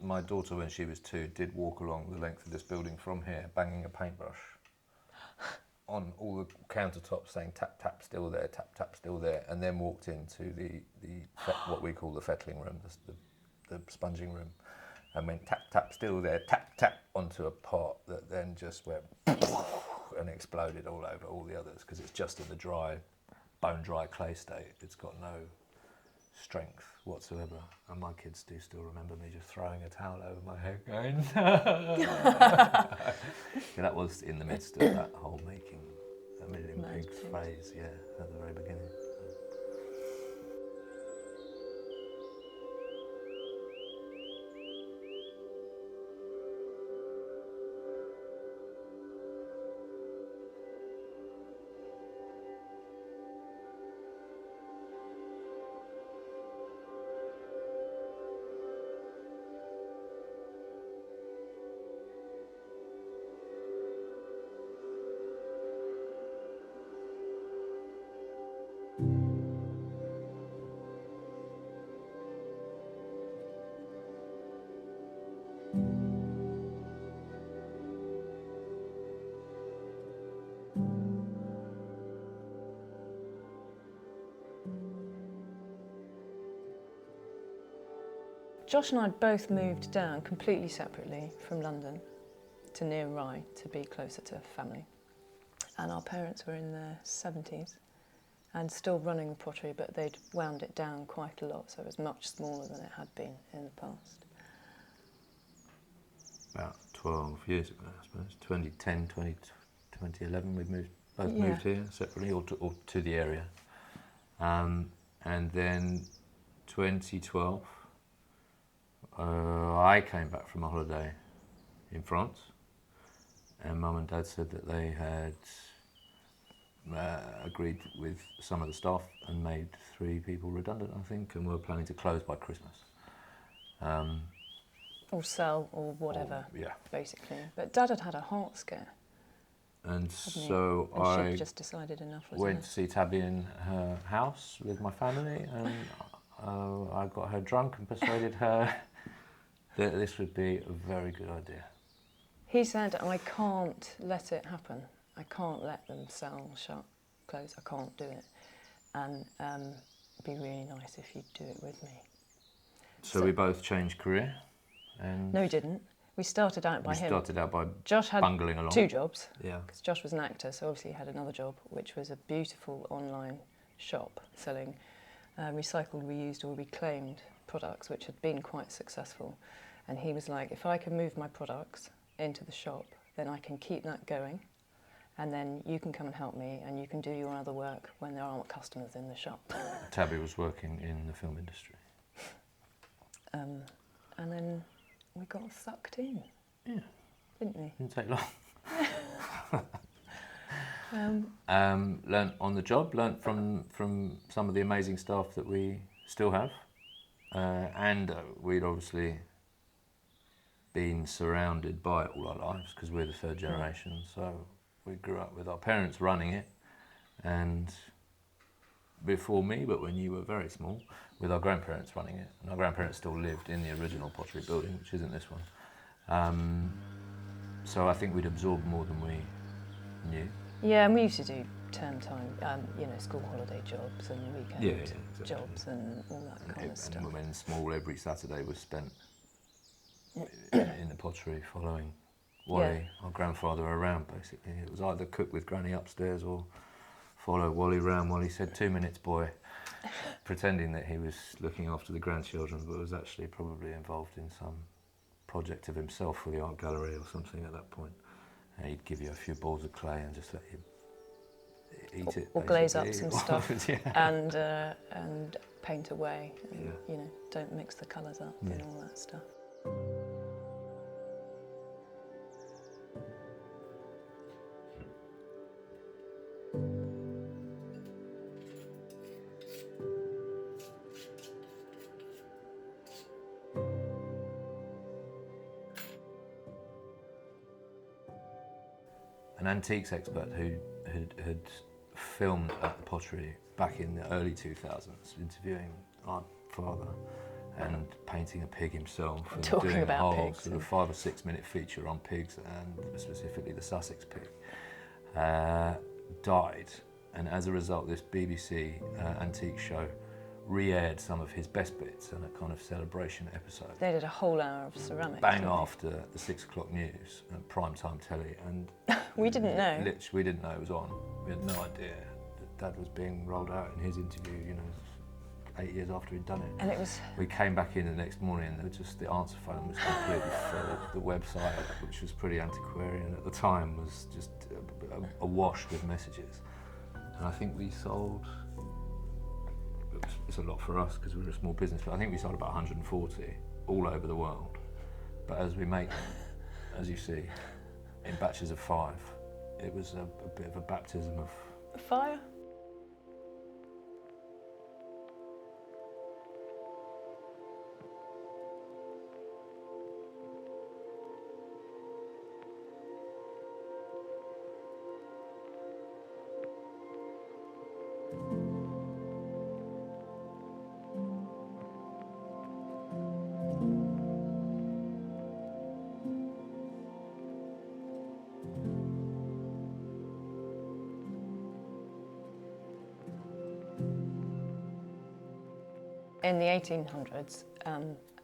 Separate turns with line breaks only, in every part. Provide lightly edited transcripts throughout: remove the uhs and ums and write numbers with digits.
my daughter, when she was 2, did walk along the length of this building from here, banging a paintbrush on all the countertops, saying tap tap still there, tap tap still there, and then walked into what we call the fettling room, the sponging room, and went tap tap still there, tap tap onto a pot that then just went and exploded all over all the others, because it's just in the dry, bone dry clay state. It's got no strength whatsoever, and my kids do still remember me just throwing a towel over my head going that was in the midst of that whole making a million pigs phase, yeah, at the very beginning.
Josh and I both moved down completely separately from London to near Rye to be closer to family. And our parents were in their 70s and still running the pottery, but they'd wound it down quite a lot, so it was much smaller than it had been in the past.
About 12 years ago, I suppose, 2010, 2011, we moved here separately, or to the area. And then 2012, I came back from a holiday in France, and Mum and Dad said that they had agreed with some of the staff and made 3 people redundant, I think, and were planning to close by Christmas.
Or sell, or whatever, basically. But Dad had had a heart scare.
And so I
just decided enough was
went
enough.
to see Tabby in her house with my family, and I got her drunk and persuaded her that this would be a very good idea.
He said, I can't let it happen. I can't let them sell, shut, close. I can't do it. And it'd be really nice if you'd do it with me.
So we both changed career? And
no, we didn't. We started out by Josh had
bungling along.
2 jobs,
yeah,
because Josh was an actor, so obviously he had another job, which was a beautiful online shop selling recycled, reused or reclaimed products, which had been quite successful. And he was like, if I can move my products into the shop, then I can keep that going, and then you can come and help me, and you can do your other work when there aren't customers in the shop.
Tabby was working in the film industry.
And then we got sucked in.
Yeah.
Didn't we?
Didn't take long. Learnt on the job, learnt from some of the amazing staff that we still have. And we'd obviously been surrounded by it all our lives, because we're the 3rd generation. So we grew up with our parents running it, and before me, but when you were very small, with our grandparents running it. And our grandparents still lived in the original pottery building, which isn't this one. So I think we'd absorbed more than we knew.
Yeah, and we used to do term time, school holiday jobs and weekend
exactly.
jobs and all that kind of stuff.
And when small, every Saturday was spent in the pottery following Wally, our grandfather, around, basically. It was either cook with Granny upstairs or follow Wally round. Wally said, 2 minutes, boy, pretending that he was looking after the grandchildren, but was actually probably involved in some project of himself for the art gallery or something at that point. And he'd give you a few balls of clay and just let you eat it.
Or glaze up some stuff
yeah.
and paint away. And, don't mix the colours up and all that stuff.
An antiques expert who had filmed at the pottery back in the early 2000s, interviewing our father, and painting a pig himself and
Talking
doing a
about
whole
pigs
sort of 5 or 6 minute feature on pigs, and specifically the Sussex Pig, died. And as a result, this BBC antique show re-aired some of his best bits in a kind of celebration episode.
They did a whole hour of ceramics.
Bang after the 6 o'clock news, prime time telly, and
we didn't know.
Literally, we didn't know it was on. We had no idea that Dad was being rolled out in his interview, you know, 8 years after he'd done it.
And it was...
We came back in the next morning and the answer phone was completely full. The website, which was pretty antiquarian at the time, was just awash with messages. And I think we sold, it's a lot for us because we were a small business, but I think we sold about 140 all over the world. But as we make them, as you see, in batches of 5, it was a bit of a baptism of
fire. In the 1800s,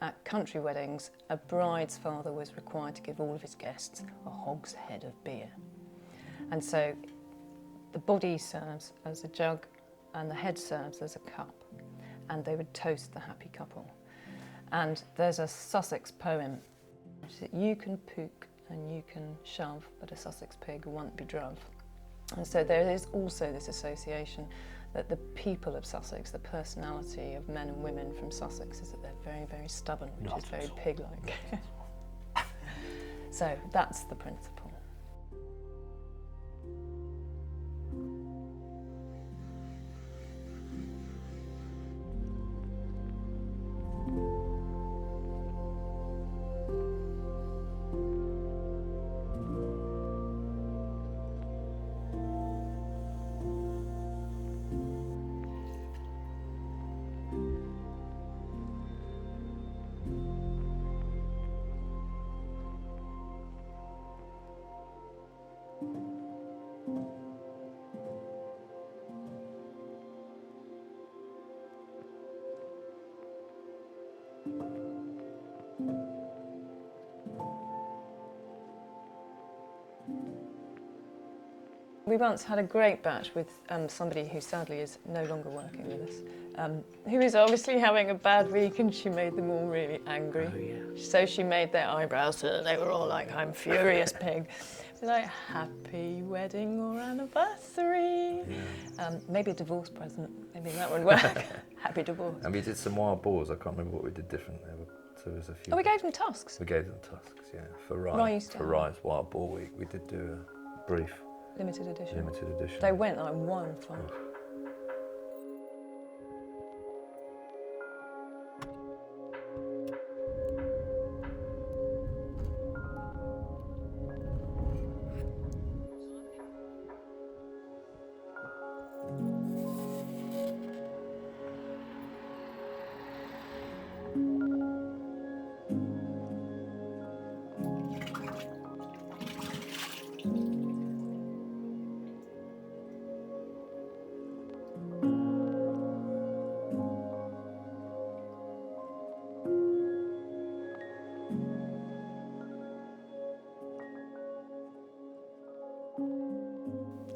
at country weddings, a bride's father was required to give all of his guests a hogshead of beer. And so the body serves as a jug and the head serves as a cup, and they would toast the happy couple. And there's a Sussex poem, which is, "You can pook and you can shove, but a Sussex pig won't be druv." And so there is also this association that the people of Sussex, the personality of men and women from Sussex, is that they're very, very stubborn, which is very pig-like. So that's the principle. We once had a great batch with somebody who sadly is no longer working with us, who is obviously having a bad week, and she made them all really angry.
Oh, yeah.
So she made their eyebrows so that they were all like, "I'm furious, pig." Like, "Happy wedding or anniversary."
Yeah.
Maybe a divorce present, maybe that would work. Happy divorce.
And we did some wild boars. I can't remember what we did different. So there's a few.
Oh, we gave them tusks.
We gave them tusks, yeah. For
Rye used to
for
have
Rye's Wild Boar Week, we did do a brief
Limited edition.
limited edition.
They went like 1-5.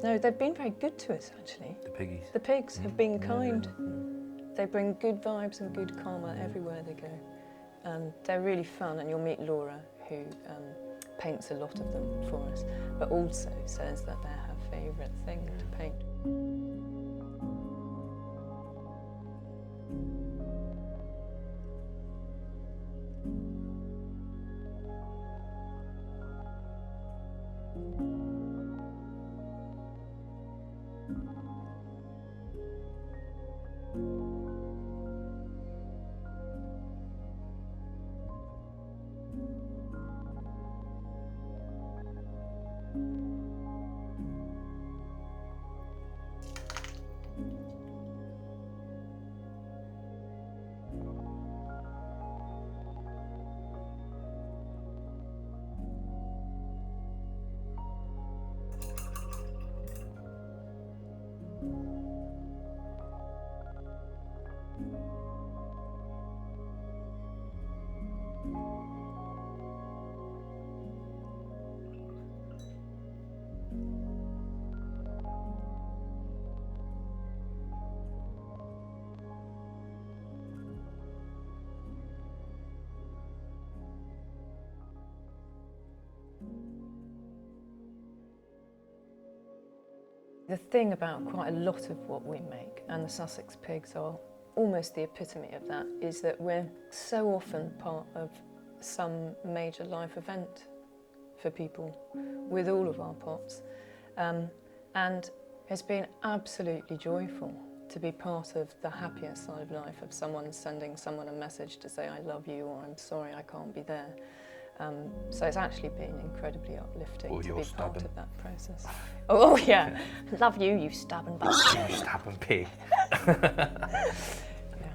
No, they've been very good to us, actually.
The piggies.
The pigs have been kind.
Yeah.
They bring good vibes and good karma everywhere they go. They're really fun, and you'll meet Laura, who paints a lot of them for us, but also says that they're her favourite thing to paint. The thing about quite a lot of what we make, and the Sussex Pigs are almost the epitome of that, is that we're so often part of some major life event for people with all of our pots. And it's been absolutely joyful to be part of the happier side of life, of someone sending someone a message to say I love you or I'm sorry I can't be there. So it's actually been incredibly uplifting
Or
to
you're
be part
stubborn.
of that process. Oh yeah, love you, you stubborn bastard.
You stubborn pig.
Yeah.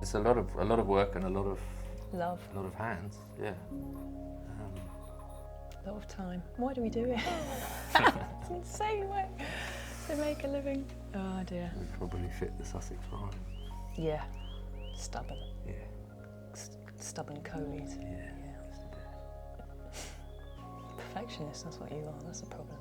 It's a lot of work and a lot
Love,
of hands. Yeah.
a lot of time. Why do we do it? It's an insane way to make a living. Oh dear.
Would probably fit the Sussex rhyme.
Yeah, stubborn.
Yeah.
Stubborn Coleys.
Yeah.
Perfectionist, that's what you are, that's the problem.